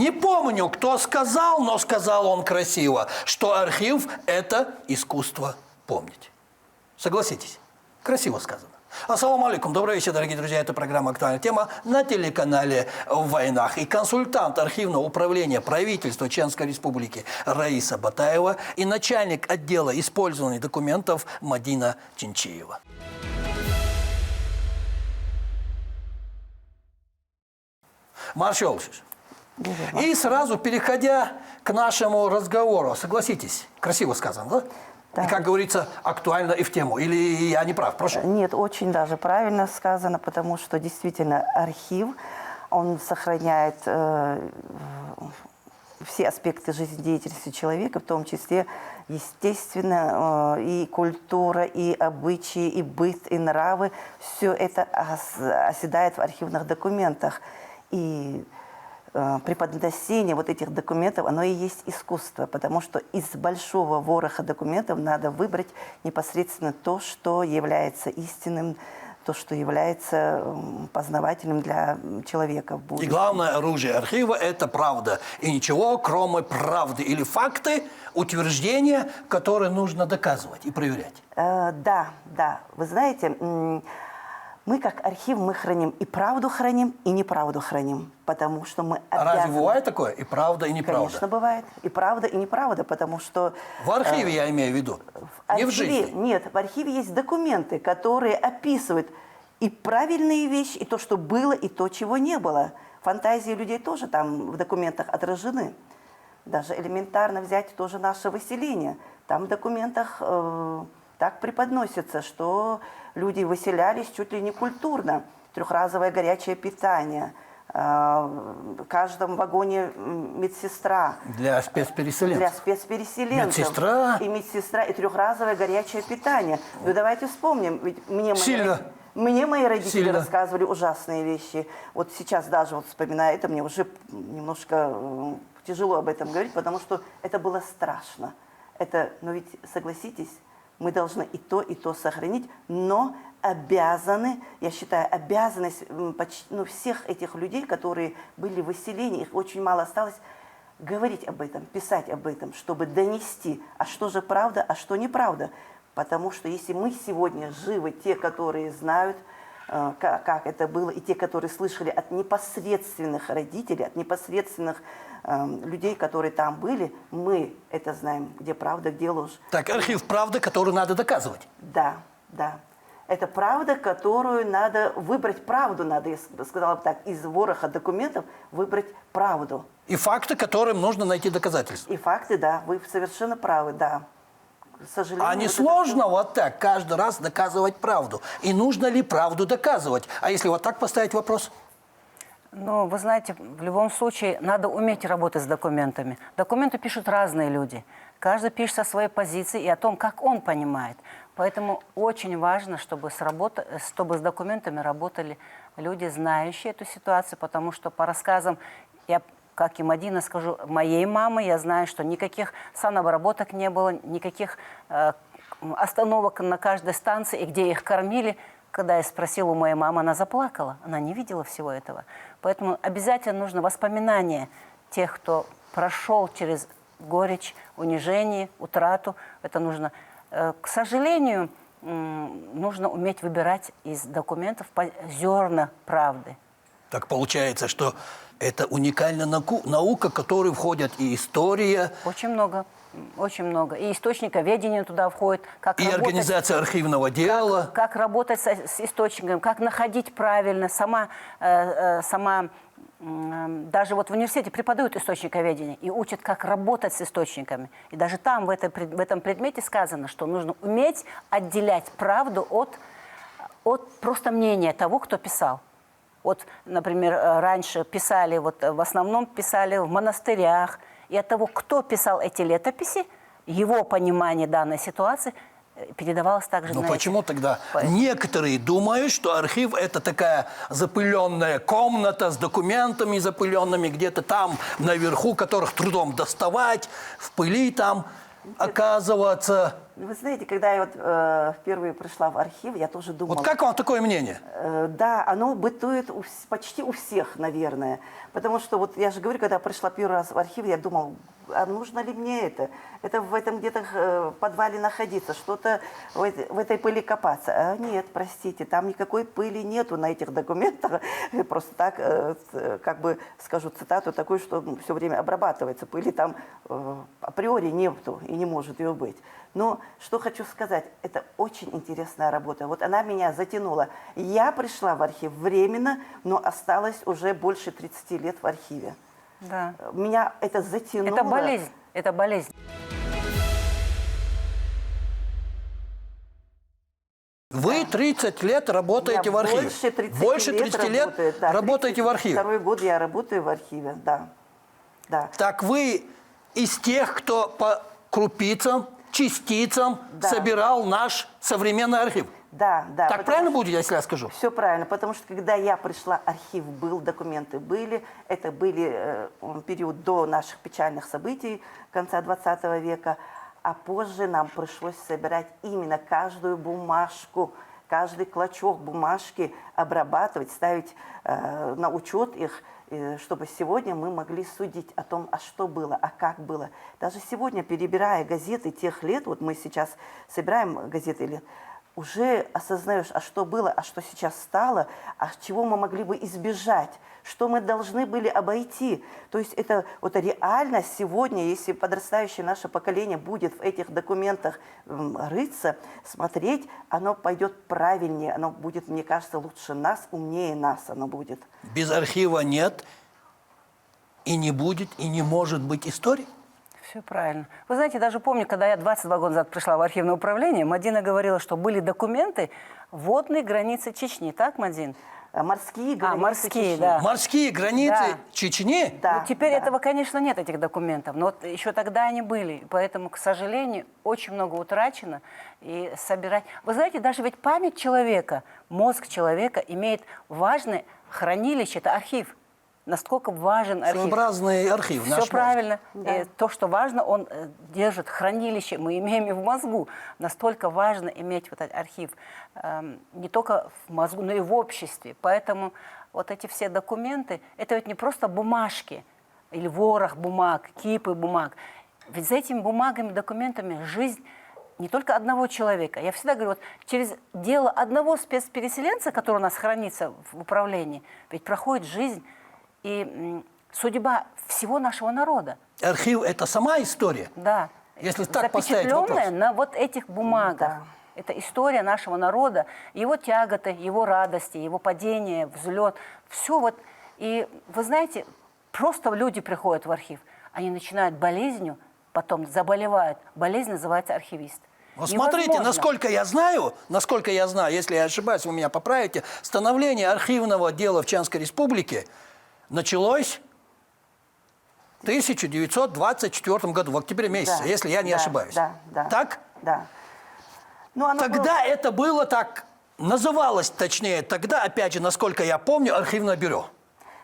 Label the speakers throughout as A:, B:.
A: Не помню, кто сказал, но сказал он красиво, что архив – это искусство помнить. Согласитесь? Красиво сказано. Ассаламу алейкум. Добрый вечер, дорогие друзья. Это программа «Актуальная тема» на телеканале «В войнах». И консультант архивного управления правительства Чеченской Республики Раиса Батаева и начальник отдела использования документов Мадина Чинчиева. Маршал, и сразу переходя к нашему разговору, согласитесь, красиво сказано, да?
B: Да.
A: И, как говорится, актуально и в тему. Или я не прав? Прошу.
B: Нет, очень даже правильно сказано, потому что действительно архив, он сохраняет все аспекты жизнедеятельности человека, в том числе, естественно, и культура, и обычаи, и быт, и нравы. Все это оседает в архивных документах. И преподносение вот этих документов, оно и есть искусство, потому что из большого вороха документов надо выбрать непосредственно то, что является истинным, то, что является познавательным для человека в будущем.
A: И главное оружие архива – это правда. И ничего, кроме правды или факты, утверждения, которые нужно доказывать и проверять.
B: Да. Вы знаете, мы как архив, мы храним и правду храним, и неправду храним, потому что мы обязаны...
A: А разве бывает такое? И правда, и неправда?
B: Конечно, бывает. И правда, и неправда, потому что...
A: В архиве я имею в виду, не в жизни.
B: Нет, в архиве есть документы, которые описывают и правильные вещи, и то, что было, и то, чего не было. Фантазии людей тоже там в документах отражены. Даже элементарно взять тоже наше выселение. Там в документах так преподносится, что люди выселялись чуть ли не культурно. Трехразовое горячее питание. В каждом вагоне медсестра.
A: Для спецпереселенцев.
B: Для спецпереселенцев.
A: Медсестра.
B: И медсестра, и трехразовое горячее питание. Ну давайте вспомним. Ведь мне мои родители рассказывали ужасные вещи. Вот сейчас даже вот вспоминая это, мне уже немножко тяжело об этом говорить, потому что это было страшно. Но ведь согласитесь, мы должны и то сохранить, но обязаны, я считаю, обязанность всех этих людей, которые были в выселении, их очень мало осталось, говорить об этом, писать об этом, чтобы донести, а что же правда, а что неправда. Потому что если мы сегодня живы, те, которые знают, как это было, и те, которые слышали от непосредственных родителей, от непосредственных людей, которые там были, мы это знаем, где правда, где ложь.
A: Так, архив правды, которую надо доказывать.
B: Да. Это правда, которую надо выбрать правду, надо, я сказала бы так, из вороха документов выбрать правду.
A: И факты, которым нужно найти доказательства.
B: И факты, да, вы совершенно правы, да. К сожалению,
A: А не сложно вот так каждый раз доказывать правду? И нужно ли правду доказывать? А если вот так поставить вопрос?
C: Ну, вы знаете, в любом случае надо уметь работать с документами. Документы пишут разные люди. Каждый пишет со своей позиции и о том, как он понимает. Поэтому очень важно, чтобы с документами работали люди, знающие эту ситуацию, потому что по рассказам, я, как и Мадина скажу, моей мамы, я знаю, что никаких санобработок не было, никаких остановок на каждой станции, и где их кормили. Когда я спросила у моей мамы, она заплакала, она не видела всего этого. Поэтому обязательно нужно воспоминания тех, кто прошел через горечь, унижение, утрату. Это нужно. К сожалению, нужно уметь выбирать из документов зерна правды.
A: Так получается, что это уникальная наука, в которую входят и история.
C: Очень много. Очень много. И источниковедение туда входит. Как
A: и работать, организация архивного дела.
C: Как работать с источником, как находить правильно. Даже вот в университете преподают источниковедение и учат, как работать с источниками. И даже там, в этом предмете сказано, что нужно уметь отделять правду от просто мнения того, кто писал. Вот, например, раньше писали, в основном писали в монастырях. И от того, кто писал эти летописи, его понимание данной ситуации передавалось также на
A: почему тогда некоторые думают, что архив – это такая запыленная комната с документами запыленными где-то там наверху, которых трудом доставать, в пыли там. оказываться.
B: Вы знаете, когда я вот впервые пришла в архив, я тоже думала...
A: Вот как вам такое мнение?
B: Да, оно бытует почти у всех, наверное. Потому что, вот я же говорю, когда пришла первый раз в архив, я думала, а нужно ли мне это? Это в этом где-то подвале находиться, что-то в этой пыли копаться. А нет, простите, там никакой пыли нету на этих документах. Просто так, как бы скажу цитату такую, что все время обрабатывается. Пыли там априори нету и не может ее быть. Но что хочу сказать, это очень интересная работа. Вот она меня затянула. Я пришла в архив временно, но осталась уже больше 30 лет в архиве.
C: Да.
B: Меня это затянуло.
C: Это болезнь. Это болезнь.
A: Вы 30 лет работаете
B: Я
A: в архиве.
B: Больше 30 лет
A: работаю,
B: да,
A: работаете в архиве.
B: Второй год я работаю в архиве, да. Да.
A: Так вы из тех, кто по крупицам, частицам
B: Да.
A: собирал наш современный архив.
B: Да, да.
A: Так правильно будет, если я скажу?
B: Все правильно, потому что когда я пришла, архив был, документы были. Это были период до наших печальных событий конца 20 века. А позже нам пришлось собирать именно каждую бумажку, каждый клочок бумажки, обрабатывать, ставить на учет их, чтобы сегодня мы могли судить о том, а что было, а как было. Даже сегодня, перебирая газеты тех лет, вот мы сейчас собираем газеты, уже осознаешь, а что было, а что сейчас стало, а чего мы могли бы избежать, что мы должны были обойти. То есть это вот реально сегодня, если подрастающее наше поколение будет в этих документах рыться, смотреть, оно пойдет правильнее, оно будет, мне кажется, лучше нас, умнее нас оно будет.
A: Без архива нет, и не будет, и не может быть истории.
C: Все правильно. Вы знаете, даже помню, когда я 22 года назад пришла в архивное управление, Мадина говорила, что были документы водной границы Чечни. Так, Мадин?
B: Морские границы
C: морские,
B: Чечни.
C: да.
A: Морские границы
C: Да.
A: Чечни?
B: Да,
C: Ну, теперь
B: да.
C: этого, конечно, нет, этих документов. Но вот еще тогда они были. Поэтому, к сожалению, очень много утрачено. И собирать... Вы знаете, даже ведь память человека, мозг человека имеет важное хранилище, это архив. Насколько важен архив.
A: Своеобразный архив.
C: Все
A: наш мозг.
C: правильно.
B: Да.
C: То, что важно, он держит хранилище. Мы имеем и в мозгу. Настолько важно иметь вот этот архив. Не только в мозгу, но и в обществе. Поэтому вот эти все документы, это ведь не просто бумажки или ворох бумаг, кипы бумаг. Ведь за этими бумагами, документами жизнь не только одного человека. Я всегда говорю, вот через дело одного спецпереселенца, который у нас хранится в управлении, ведь проходит жизнь и судьба всего нашего народа.
A: Архив – это сама история.
C: Да.
A: Если так поставить
C: запечатленная
A: вопрос.
C: на вот этих бумагах.
B: Да.
C: Это история нашего народа, его тяготы, его радости, его падение, взлет. Все вот. И вы знаете, просто люди приходят в архив, они начинают болезнью, потом заболевают. Болезнь называется архивист.
A: Вот смотрите,
C: Невозможно.
A: насколько я знаю, если я ошибаюсь, вы меня поправите, становление архивного дела в Чеченской Республике началось в 1924 году, в октябре месяце,
B: Да,
A: если я не
B: да,
A: ошибаюсь.
B: да, да.
A: Так?
B: Да. Ну, оно
A: Тогда это было так, называлось точнее, тогда, опять же, насколько я помню, архивное бюро.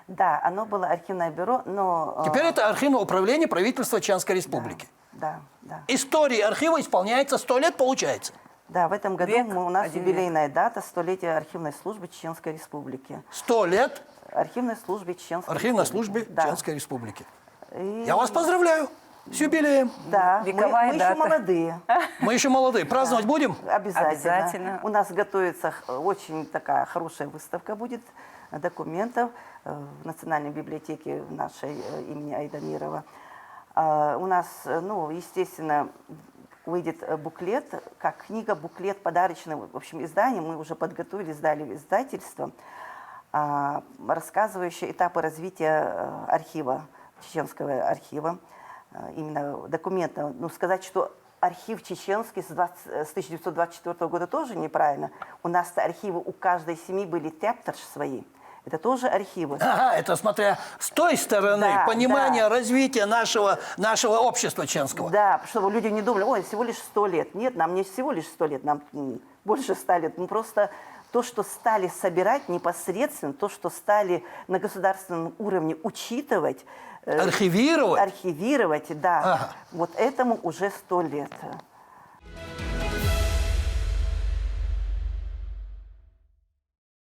B: Да, оно было архивное бюро, но...
A: Теперь это архивное управление правительства Чеченской Республики.
B: Да, да.
A: Истории архива исполняется 100 лет, получается.
B: Да, в этом году
C: Век,
B: у нас
C: один
B: юбилейная дата, 100-летие архивной службы Чеченской Республики.
A: 100 лет
B: Архивной службе Чеченской
A: архивной
B: Республики.
A: службе
B: Да.
A: Чеченской Республики.
B: И-
A: Я вас поздравляю с юбилеем.
B: Да,
C: Вековая
B: мы еще
C: дата.
B: молодые.
A: Мы еще молодые. Праздновать будем?
B: Обязательно.
C: Обязательно.
B: У нас готовится очень такая хорошая выставка будет документов в Национальной библиотеке нашей имени Айдамирова. У нас, ну, естественно, выйдет буклет, как книга, буклет, подарочный, в общем, издание. Мы уже подготовили, сдали в издательство, рассказывающее этапы развития архива, чеченского архива, именно документа. Ну, сказать, что архив чеченский с 1924 года тоже неправильно. У нас архивы у каждой семьи были тяптарш свои. Это тоже архивы.
A: Ага, это смотря с той стороны,
B: Да,
A: понимание
B: да.
A: развития нашего общества чеченского.
B: Да, чтобы люди не думали, ой, всего лишь 100 лет. Нет, нам не всего лишь 100 лет, нам больше 100 лет. Мы просто то, что стали собирать непосредственно, то, что стали на государственном уровне учитывать,
A: Архивировать?
B: Архивировать, да.
A: Ага.
B: Вот этому уже 100 лет.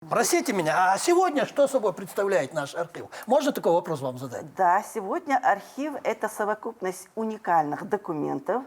A: Простите меня, а сегодня что собой представляет наш архив? Можно такой вопрос вам задать?
B: Да, сегодня архив – это совокупность уникальных документов.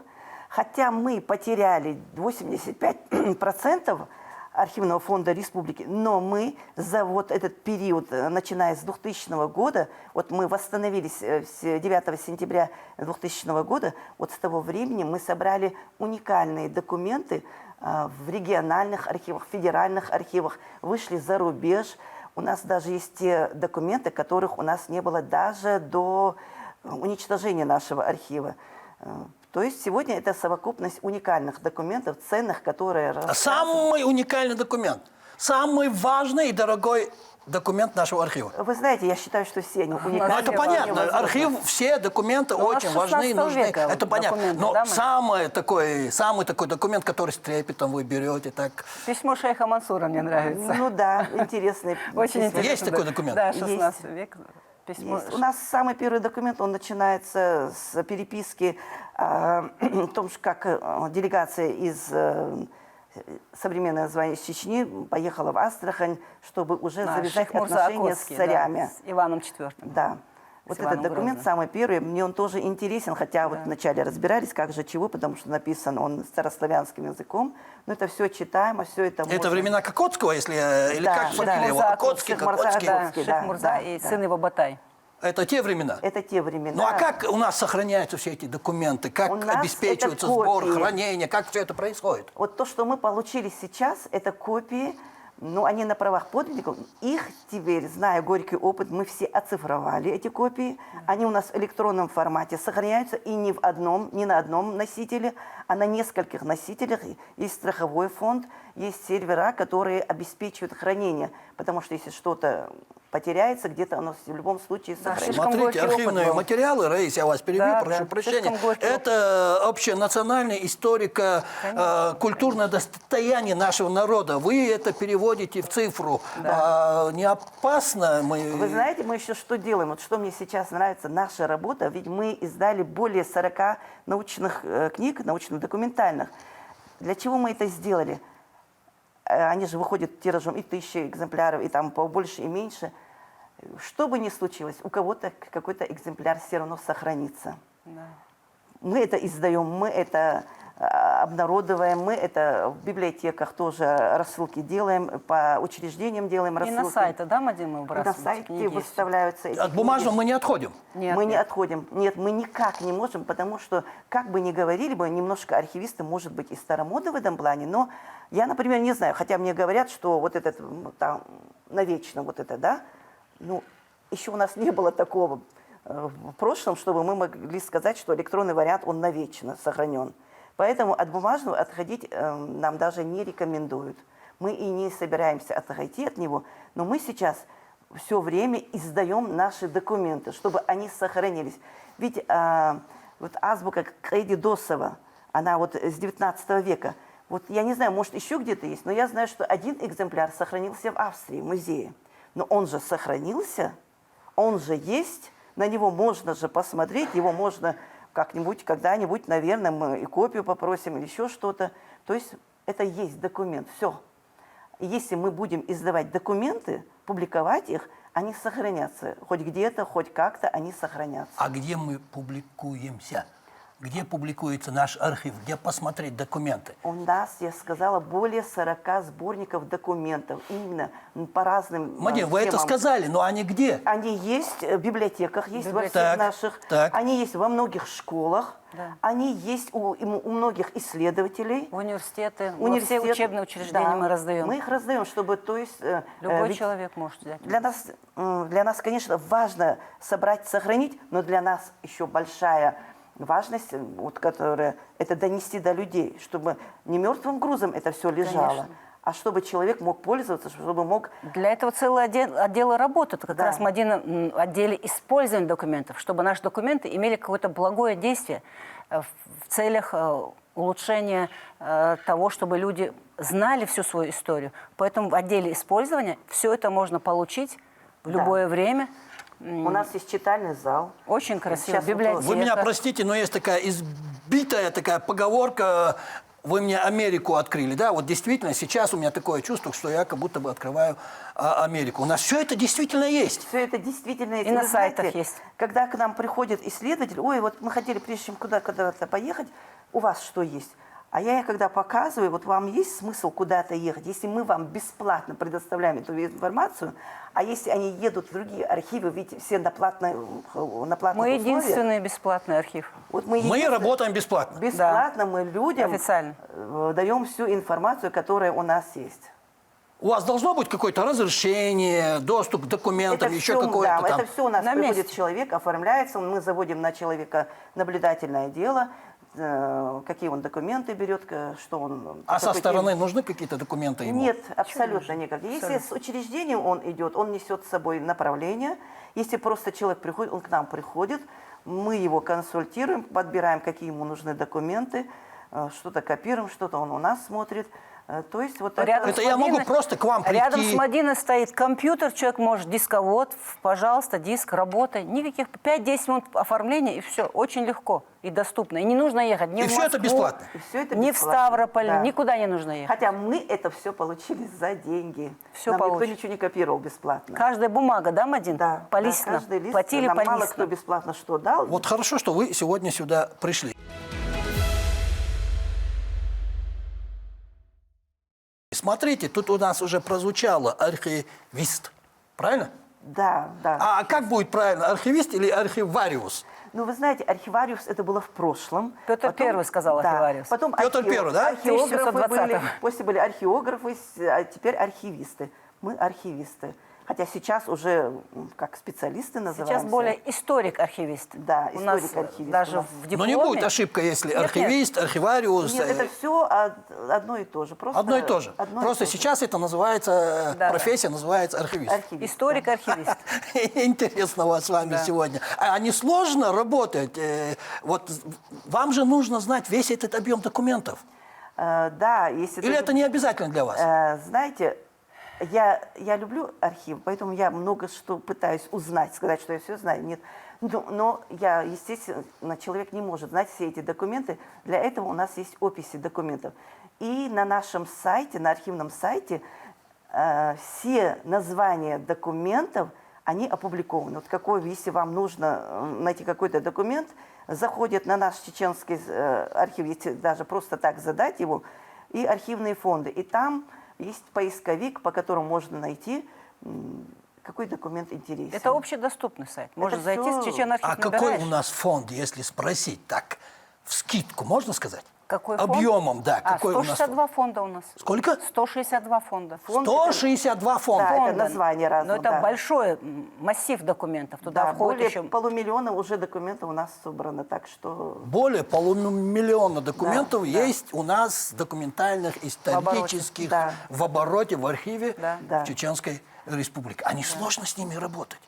B: Хотя мы потеряли 85% архивного фонда республики, но мы за вот этот период, начиная с 2000 года, вот мы восстановились 9 сентября 2000 года, вот с того времени мы собрали уникальные документы в региональных архивах, федеральных архивах, вышли за рубеж. У нас даже есть те документы, которых у нас не было даже до уничтожения нашего архива. То есть сегодня это совокупность уникальных документов, ценных, которые...
A: Самый уникальный документ, самый важный и дорогой документ нашего архива.
B: Вы знаете, я считаю, что все они уникальны.
A: Ну, это понятно. Архив, все документы очень важны, нужны. Это понятно. Но
C: да,
A: самый такой документ, который с трепетом вы берете, так...
C: Письмо шейха Мансура мне нравится.
B: Ну да, интересный.
C: Очень интересно.
A: Есть такой документ?
C: Да, 16 век. Письмо.
B: Есть. У нас самый первый документ, он начинается с переписки о том, как делегация из современное название Чечни поехала в Астрахань, чтобы уже завязать отношения с царями.
C: Да, с Иваном IV.
B: Да. Вот этот документ самый первый, мне он тоже интересен, хотя вот вначале разбирались, как же чего, потому что написан он старославянским языком, но это все читаемо, все это можно...
A: Это времена Кокотского, или
B: Да,
A: как фамилия его? Кокотский, Кокотский.
C: Да, Шейх Мурза и сын его Батай.
A: Это те времена?
B: Это те времена.
A: Ну а как у нас сохраняются все эти документы? Как обеспечивается сбор, хранение? Как все это происходит?
B: Вот то, что мы получили сейчас, это копии, ну, они на правах подлинников. Их теперь, зная горький опыт, мы все оцифровали, эти копии. Они у нас в электронном формате сохраняются и не на одном носителе, а на нескольких носителях. Есть страховой фонд, есть сервера, которые обеспечивают хранение. Потому что если что-то потеряется, где-то оно в любом случае сохранится.
A: Смотрите, архивные материалы, Раиса, я вас перебью, прошу прощения. Это общенациональное историко-культурное достояние нашего народа. Вы это переводите в цифру. Не опасно?
B: Вы знаете, мы еще что делаем? Вот что мне сейчас нравится, наша работа, ведь мы издали более 40 научных книг, научно-документальных. Для чего мы это сделали? Они же выходят тиражом и 1000 экземпляров, и там побольше, и меньше. Что бы ни случилось, у кого-то какой-то экземпляр все равно сохранится. Да. Мы это издаем, мы это обнародовываем, мы это в библиотеках тоже рассылки делаем, по учреждениям делаем рассылки.
C: И на сайте, да, Мадим, мы выбрасываем?
B: На сайте выставляются эти
A: От бумажного мы не отходим?
B: Нет, мы не отходим. Нет, мы никак не можем, потому что, как бы ни говорили бы, немножко архивисты, может быть, и старомоды в этом плане, но я, например, не знаю, хотя мне говорят, что вот это там навечно вот это, да, ну, еще у нас не было такого в прошлом, чтобы мы могли сказать, что электронный вариант, он навечно сохранен. Поэтому от бумажного отходить нам даже не рекомендуют. Мы и не собираемся отойти от него, но мы сейчас все время издаем наши документы, чтобы они сохранились. Ведь вот азбука Каиди Досова, она вот с 19 века. Вот я не знаю, может еще где-то есть, но я знаю, что один экземпляр сохранился в Австрии, в музее. Но он же сохранился, он же есть, на него можно же посмотреть, его можно как-нибудь, когда-нибудь, наверное, мы и копию попросим или еще что-то. То есть это есть документ, все. И если мы будем издавать документы, публиковать их, они сохранятся. Хоть где-то, хоть как-то они сохранятся.
A: А где мы публикуемся? Где публикуется наш архив? Где посмотреть документы?
B: У нас, я сказала, более 40 сборников документов. Именно по разным
A: Мадим, вы это сказали, но они где?
B: Они есть в библиотеках, есть во всех наших. Они есть во многих школах. Да. Они есть у многих исследователей.
C: Университеты. Все учебные учреждения мы раздаем.
B: Мы их раздаем, чтобы, то есть...
C: Любой человек может взять.
B: Для нас, конечно, важно собрать, сохранить, но для нас еще большая важность, вот, которая, это донести до людей, чтобы не мертвым грузом это все лежало, конечно, а чтобы человек мог пользоваться, чтобы мог...
C: Для этого целый отдел работает. Как раз мы в отделе использования документов, чтобы наши документы имели какое-то благое действие в целях улучшения того, чтобы люди знали всю свою историю. Поэтому в отделе использования все это можно получить в любое время,
B: У нас есть читальный зал.
C: Очень красиво,
B: Сейчас вот
C: библиотека.
A: Вы меня простите, но есть такая избитая такая поговорка, вы мне Америку открыли, да? Вот действительно сейчас у меня такое чувство, что я как будто бы открываю Америку. У нас все это действительно есть.
B: Все это действительно есть.
C: И на
B: Вы знаете,
C: сайтах есть.
B: Когда к нам приходит исследователь, ой, вот мы хотели, прежде чем куда-то поехать, у вас что есть? А я когда показываю, вот вам есть смысл куда-то ехать, если мы вам бесплатно предоставляем эту информацию, а если они едут в другие архивы, ведь все на платных
C: Мы
B: условиях.
C: единственный бесплатный архив.
B: Вот
A: Мы
B: единственные-
A: работаем бесплатно.
B: Бесплатно мы людям
C: Официально.
B: даем всю информацию, которая у нас есть.
A: У вас должно быть какое-то разрешение, доступ к документам, еще
B: всё,
A: какое-то
B: да,
A: там.
B: это все у нас
C: На
B: приходит
C: месте.
B: человек, оформляется, мы заводим на человека наблюдательное дело, какие он документы берет, что он...
A: А со
B: какой
A: стороны нужны какие-то документы ему?
B: Нет, абсолютно никаких. Если с учреждением он идет, он несет с собой направление. Если просто человек приходит, он к нам приходит, мы его консультируем, подбираем, какие ему нужны документы, что-то копируем, что-то он у нас смотрит. То есть вот
C: Рядом
A: Это
C: с
A: я могу
C: Мадиной-
A: просто к вам
C: Рядом
A: прийти.
C: с Мадиной стоит компьютер, человек может дисковод, пожалуйста, диск, работай. Никаких 5-10 минут оформления, и все, очень легко и доступно. И не нужно ехать ни
A: И
C: в
A: всё это
C: Москву,
A: бесплатно?
B: И всё это
C: ни в
B: бесплатно,
C: Ставрополь,
B: да.
C: никуда не нужно ехать.
B: Хотя мы это все получили за деньги.
C: Всё
B: Нам
C: получено.
B: никто ничего не копировал бесплатно.
C: Каждая бумага, да, Мадин?
B: Да,
C: Полистно.
B: да, каждый лист,
C: Платили
B: нам мало
C: полистно.
B: кто бесплатно что дал.
A: Вот хорошо, что вы сегодня сюда пришли. Смотрите, тут у нас уже прозвучало архивист. Правильно?
B: Да, да.
A: А как будет правильно, архивист или архивариус?
B: Ну, вы знаете, архивариус это было в прошлом.
C: Петр Первый сказал
B: да,
C: архивариус.
B: Потом
A: Петр Первый, да?
B: археографы
C: 1720-м.
B: были, после были археографы, а теперь архивисты. Мы архивисты. Хотя сейчас уже как специалисты называемся.
C: Сейчас более историк-архивист.
B: Да,
C: У нас
B: историк-архивист
C: даже
B: у нас.
C: в
A: Но
C: дипломе...
A: не будет ошибка, если архивист, архивариус.
B: Нет, это все одно и то же. Просто
A: Одно и то же.
B: одно и
A: Просто
B: то же.
A: сейчас это называется,
C: Да.
A: профессия называется архивист.
B: Архивист,
C: Историк-архивист.
A: Интересно у вас с вами
C: Да.
A: сегодня. А не сложно работать? Вот вам же нужно знать весь этот объем документов.
B: Да, если
A: Или
B: ты-
A: это не обязательно для вас?
B: Знаете, я люблю архив, поэтому я много что пытаюсь узнать, сказать, что я все знаю. Нет. Но я, естественно, человек не может знать все эти документы. Для этого у нас есть описи документов. И на нашем сайте, на архивном сайте, все названия документов, они опубликованы. Вот если вам нужно найти какой-то документ, заходит на наш чеченский архив, если даже просто так задать его, и архивные фонды. И там есть поисковик, по которому можно найти, какой документ интересен.
C: Это общедоступный сайт. Можно зайти
B: всё-
C: с Чечен-архив,
A: А какой
C: набираешь.
A: у нас фонд, если спросить так, вскидку, можно сказать?
C: Какой фонд?
A: Объемом, да.
C: А,
A: Какой у нас
C: 162 фонда у нас.
A: Сколько?
C: 162 фонда.
B: Фонд
A: 162 фонда.
B: Да, это
C: Фонда.
B: название разное,
C: Но это
B: да.
C: большой массив документов. Туда
B: Да,
C: входит
B: более
C: еще...
B: полумиллиона уже документов у нас собрано, так что...
A: Более полумиллиона документов
B: Да, да.
A: есть у нас документальных, исторических,
B: Да.
A: в обороте, в архиве
C: Да.
A: в Чеченской Республике. А не сложно с ними работать?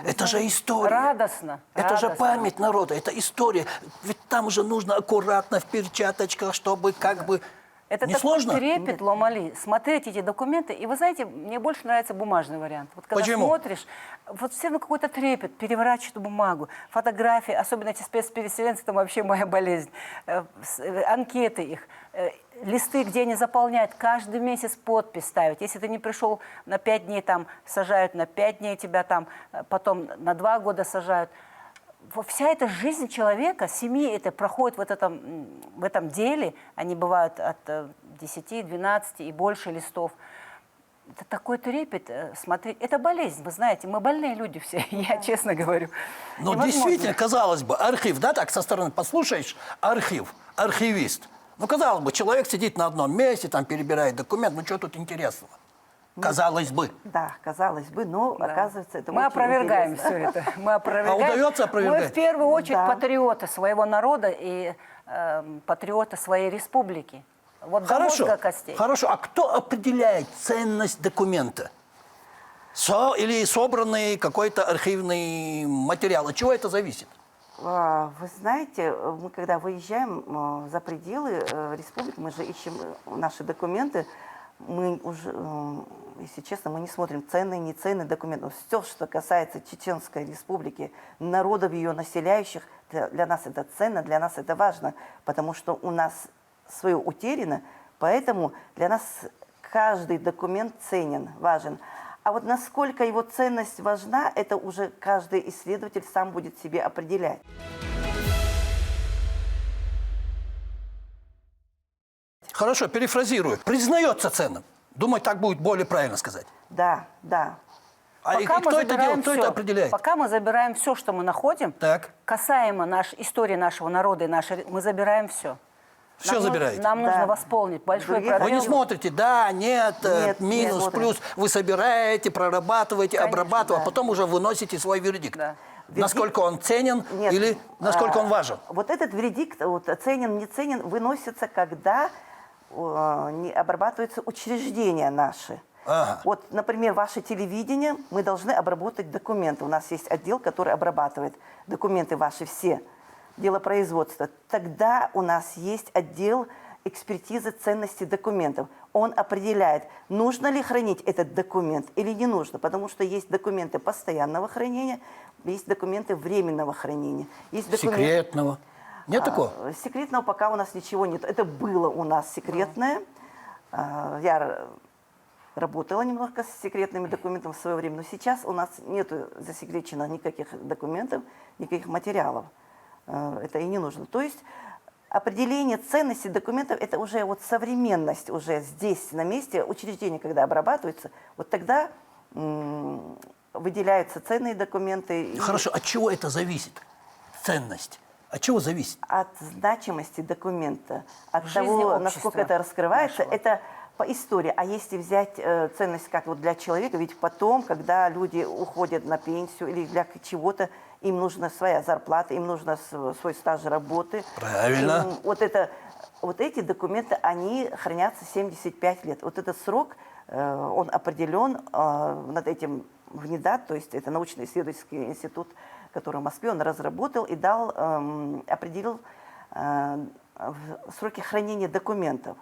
A: Это же история.
C: Радостно.
A: Это же
C: радостно.
A: память народа, это история. Ведь там же нужно аккуратно в перчаточках, чтобы как бы...
C: Это
A: не
C: такой
A: сложно?
C: трепет, Ломали, смотреть эти документы. И вы знаете, мне больше нравится бумажный вариант. Вот когда
A: Почему?
C: смотришь, вот все равно какой-то трепет, переворачивать эту бумагу, фотографии, особенно эти спецпереселенцы, это вообще моя болезнь, анкеты их, листы, где они заполняют, каждый месяц подпись ставят. Если ты не пришел на 5 дней, там сажают на 5 дней тебя, там потом на 2 года сажают. Вся эта жизнь человека, семьи это проходит в этом деле. Они бывают от 10, 12 и больше листов. Это такой трепет смотреть. Это болезнь, вы знаете, мы больные люди все, я честно говорю.
A: Но
C: Невозможно.
A: действительно, казалось бы, архив, да, так со стороны послушаешь, архив, архивист. Ну, казалось бы, человек сидит на одном месте, там перебирает документ, ну, что тут интересного? Казалось бы.
B: Да, казалось бы, но оказывается, это
C: Мы
B: очень
C: опровергаем
B: интересно.
C: все это. Мы опровергаем.
A: А удается опровергать?
C: Мы в первую очередь
B: Да.
C: патриоты своего народа и патриоты своей республики. Вот до
A: Хорошо,
C: мозга костей.
A: хорошо. А кто определяет ценность документа? Или собранный какой-то архивный материал? От чего это зависит?
B: Вы знаете, мы когда выезжаем за пределы республики, мы же ищем наши документы, мы уже, если честно, мы не смотрим ценные, не ценные документы. Все, что касается Чеченской Республики, народов ее населяющих, для нас это ценно, для нас это важно, потому что у нас свое утеряно, поэтому для нас каждый документ ценен, важен. А вот насколько его ценность важна, это уже каждый исследователь сам будет себе определять.
A: Хорошо, перефразирую. Признается ценным. Думаю, так будет более правильно сказать.
B: Да, да.
A: А и
C: Пока мы
A: кто это
C: забираем
A: делает, кто это
C: всё.
A: определяет?
C: Пока мы забираем все, что мы находим,
A: Так.
C: касаемо истории нашего народа и нашей, мы забираем все.
A: Все забираете?
C: Нам нужно
B: Да.
C: восполнить большой
B: Других
C: пробел.
A: Вы не смотрите, да, нет,
B: Нет,
A: минус,
B: не смотрим.
A: плюс. Вы собираете, прорабатываете,
C: Конечно,
A: обрабатываете,
B: да.
A: а потом уже выносите свой вердикт.
C: Да.
A: Насколько он ценен
B: Нет,
A: или насколько он важен.
B: Вот этот вердикт, вот, ценен, не ценен, выносится, когда не обрабатываются учреждения наши.
A: Ага.
B: Вот, например, ваше телевидение, мы должны обработать документы. У нас есть отдел, который обрабатывает документы ваши все, дело производства. Тогда у нас есть отдел экспертизы ценности документов. Он определяет, нужно ли хранить этот документ или не нужно, потому что есть документы постоянного хранения, есть документы временного хранения. Есть документы...
A: Секретного. Нет такого?
B: Секретного пока у нас ничего нет. Это было у нас секретное. Я работала немножко с секретными документами в свое время, но сейчас у нас нет засекреченных никаких документов, никаких материалов. Это и не нужно. То есть определение ценности документов – это уже вот современность, уже здесь, на месте, учреждение, когда обрабатывается, вот тогда выделяются ценные документы.
A: Хорошо, от чего это зависит? Ценность. От чего зависит?
B: От значимости документа, от
C: жизни
B: того,
C: общества
B: насколько это раскрывается,
C: нашего.
B: это по истории. А если взять ценность как вот для человека, ведь потом, когда люди уходят на пенсию или для чего-то, им нужна своя зарплата, им нужно свой стаж работы.
A: Правильно.
B: Вот эти документы, они хранятся 75 лет. Вот этот срок, он определен над этим ВНИДАТ, то есть это научно-исследовательский институт, который в Москве, он разработал и дал, определил сроки хранения документов.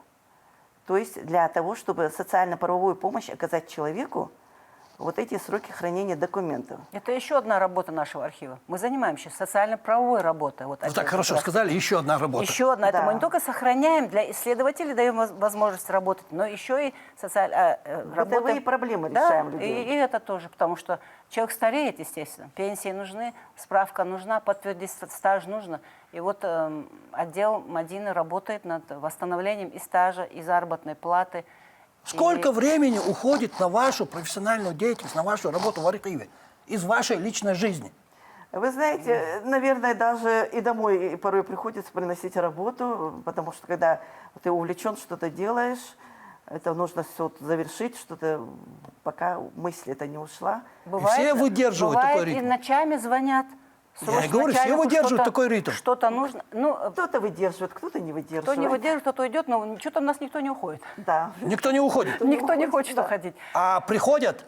B: То есть для того, чтобы социально-правовую помощь оказать человеку, вот эти сроки хранения документов.
C: Это еще одна работа нашего архива. Мы занимаемся социально-правовой работой. Вот
A: Вы
C: опять
A: так хорошо
C: раз.
A: сказали, еще одна работа.
C: Еще одна. Это
B: Да.
C: мы не только сохраняем для исследователей, даем возможность работать, но еще и
B: Бытовые проблемы
C: Да,
B: решаем людей.
C: и это тоже, потому что человек стареет, естественно. Пенсии нужны, справка нужна, подтвердить стаж нужно. И вот отдел Мадины работает над восстановлением и стажа, и заработной платы.
A: Сколько времени уходит на вашу профессиональную деятельность, на вашу работу в архиве из вашей личной жизни?
B: Вы знаете, наверное, даже и домой порой приходится приносить работу, потому что когда ты увлечен, что-то делаешь, это нужно все завершить, что-то, пока мысль эта не ушла.
A: все выдерживают
C: бывает,
A: такой ритм?
C: И ночами звонят.
A: Я и
C: срочно
A: говорю, все
C: начальнику
A: выдерживают
C: что-то-
A: такой ритм.
C: Что-то нужно. Ну,
B: Кто-то выдерживает, кто-то не выдерживает.
C: кто не выдержит, кто-то уйдет, но что-то у нас никто не уходит.
B: Да.
A: Никто не уходит.
C: Никто не
B: уходит,
C: хочет
B: да.
C: уходить.
A: А приходят?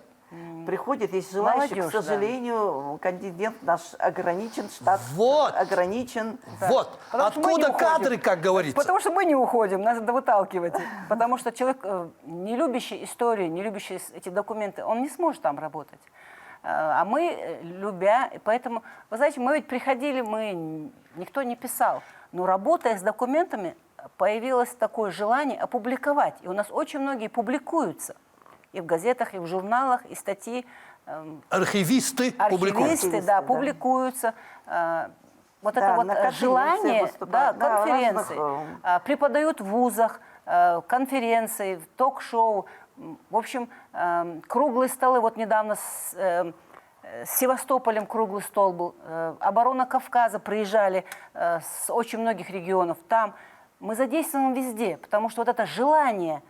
B: Приходит, есть желающие,
C: Молодежь,
B: к сожалению, контингент наш ограничен, штат
A: Вот.
B: ограничен.
A: Вот.
C: Потому что мы не
A: Откуда
C: уходим.
A: кадры, как говорится?
C: Потому что мы не уходим, нас надо выталкивать. Потому что человек, не любящий историю, не любящий эти документы, он не сможет там работать. А мы, любя, и поэтому, вы знаете, мы ведь приходили, никто не писал, но работая с документами, появилось такое желание опубликовать. И у нас очень многие публикуются. И в газетах, и в журналах, и статьи.
A: Архивисты публикуют.
C: Архивисты, да,
B: да.
C: публикуются. Вот
B: Да,
C: это вот
B: на конференциях
C: желание,
B: выступают,
C: да,
B: да,
C: конференции,
B: разных,
C: преподают в вузах, конференции, ток-шоу, в общем, круглые столы. Вот недавно с Севастополем круглый стол был, оборона Кавказа, приезжали с очень многих регионов. Там мы задействованы везде, потому что вот это желание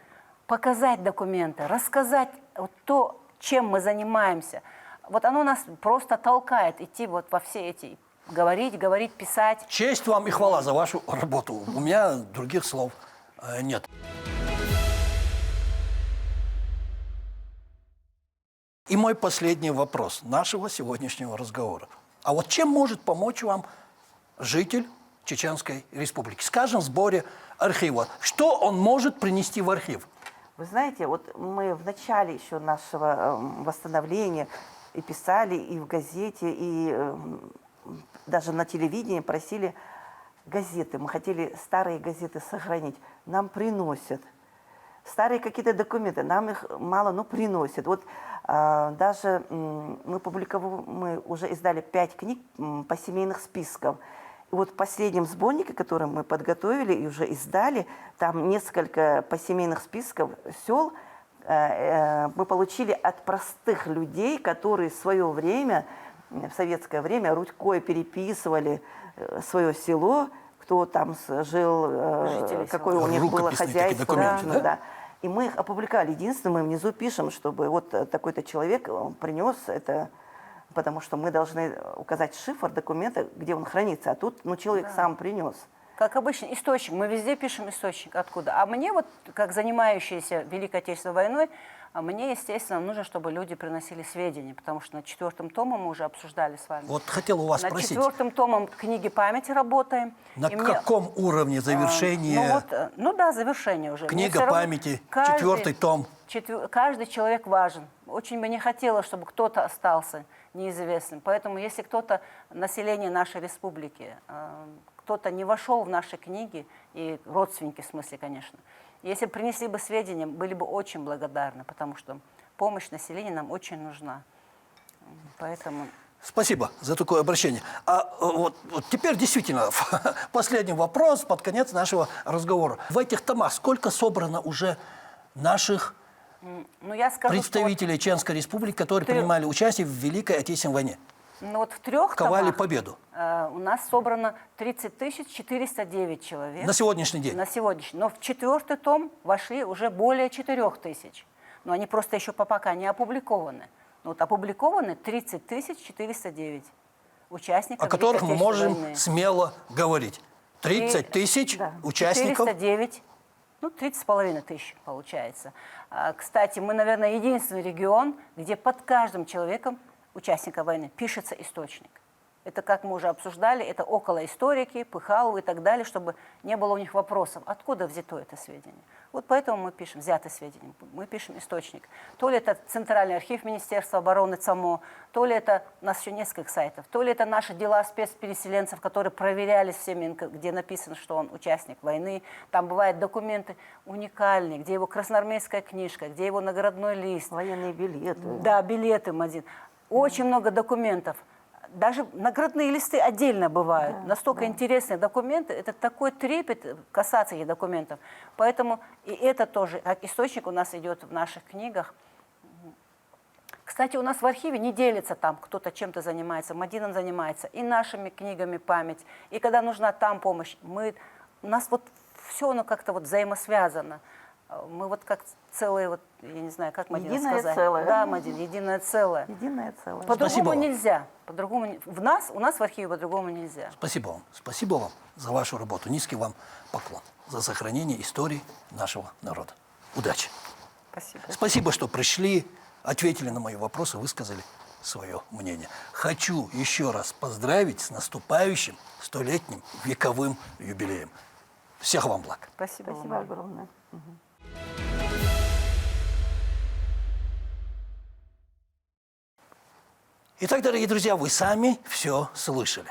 C: показать документы, рассказать вот то, чем мы занимаемся, вот оно нас просто толкает идти вот во все эти, говорить, писать.
A: Честь вам и хвала за вашу работу. У меня других слов нет. И мой последний вопрос нашего сегодняшнего разговора. А вот чем может помочь вам житель Чеченской Республики? Скажем, в сборе архива. Что он может принести в архив?
B: Вы знаете, вот мы в начале еще нашего восстановления и писали, и в газете, и даже на телевидении просили газеты. Мы хотели старые газеты сохранить. Нам приносят. Старые какие-то документы, нам их мало, но приносят. Вот даже мы уже издали 5 книг по семейных спискам. И вот в последнем сборнике, который мы подготовили и уже издали, там несколько посемейных списков сел мы получили от простых людей, которые в свое время, в советское время, ручкой переписывали свое село, кто там жил, какое у них было хозяйство.
A: Документы, да?
B: Да. И мы их опубликовали. Единственное, мы внизу пишем, чтобы вот такой-то человек принес это, потому что мы должны указать шифр документа, где он хранится. А тут человек сам принес.
C: Как обычно, источник. Мы везде пишем источник, откуда. А мне вот, как занимающаяся Великой Отечественной войной, мне, естественно, нужно, чтобы люди приносили сведения, потому что над 4-м томом мы уже обсуждали с вами.
A: Вот хотел у вас спросить.
C: Над 4-м томом книги памяти работаем.
A: На каком уровне завершения?
C: Завершение уже.
A: Книга памяти, 4-й том.
C: Каждый человек важен. Очень бы не хотелось, чтобы кто-то остался неизвестным. Поэтому, если кто-то, население нашей республики, кто-то не вошел в наши книги, и родственники в смысле, конечно, если бы принесли бы сведения, были бы очень благодарны, потому что помощь населению нам очень нужна. Поэтому...
A: Спасибо за такое обращение. А вот теперь действительно последний вопрос под конец нашего разговора. В этих томах сколько собрано уже наших представителей Чеченской Республики, которые принимали участие в Великой Отечественной войне?
C: Вот в 3 томах
A: ковали победу.
C: У нас собрано 30 409 человек.
A: На сегодняшний день?
C: На сегодняшний. Но в 4-й том вошли уже более 4000. Но они просто еще пока не опубликованы. Но вот опубликованы 30 409 участников.
A: О которых мы можем
C: войны.
A: Смело говорить. 30 тысяч участников.
C: 409, 30,5 тысяч получается. Кстати, мы, наверное, единственный регион, где под каждым человеком, участника войны, пишется источник. Это, как мы уже обсуждали, это околоисторики, Пыхаловы и так далее, чтобы не было у них вопросов, откуда взято это сведение. Вот поэтому мы пишем взятое сведение, мы пишем источник. То ли это Центральный архив Министерства обороны ЦАМО, то ли это, у нас еще несколько сайтов, то ли это наши дела спецпереселенцев, которые проверялись всеми, где написано, что он участник войны. Там бывают документы уникальные, где его красноармейская книжка, где его наградной лист.
B: Военные билеты. Да,
C: билеты, Мадин. Очень много документов. Даже наградные листы отдельно бывают. Настолько интересные документы. Это такой трепет касаться этих документов. Поэтому и это тоже, как источник у нас идет в наших книгах. Кстати, у нас в архиве не делится там, кто-то чем-то занимается. Мадина занимается и нашими книгами память. И когда нужна там помощь, у нас вот все оно как-то вот взаимосвязано. Мы вот как целое, я не знаю, как Мадина сказать.
B: Единое целое.
C: Да, Мадина, единое целое.
B: Единое целое.
C: По-другому нельзя. У нас в архиве по-другому нельзя.
A: Спасибо вам. Спасибо вам за вашу работу. Низкий вам поклон за сохранение истории нашего народа. Удачи.
B: Спасибо.
A: Спасибо, что пришли, ответили на мои вопросы, высказали свое мнение. Хочу еще раз поздравить с наступающим 100-летним вековым юбилеем. Всех вам благ.
B: Спасибо огромное.
A: Итак, дорогие друзья, вы сами все слышали.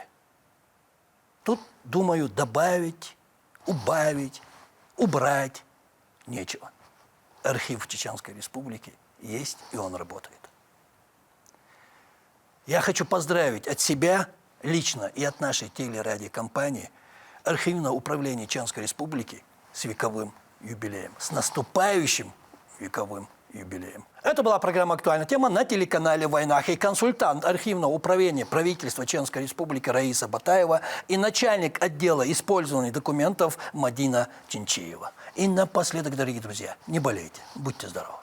A: Тут, думаю, добавить, убавить, убрать нечего. Архив Чеченской Республики есть, и он работает. Я хочу поздравить от себя лично и от нашей телерадиокомпании Архивное управление Чеченской Республики с вековым юбилеем, с наступающим вековым юбилеем. Это была программа «Актуальная тема» на телеканале «Войнах». И консультант архивного управления правительства Чеченской Республики Раиса Батаева и начальник отдела использованных документов Мадина Чинчиева. И напоследок, дорогие друзья, не болейте, будьте здоровы.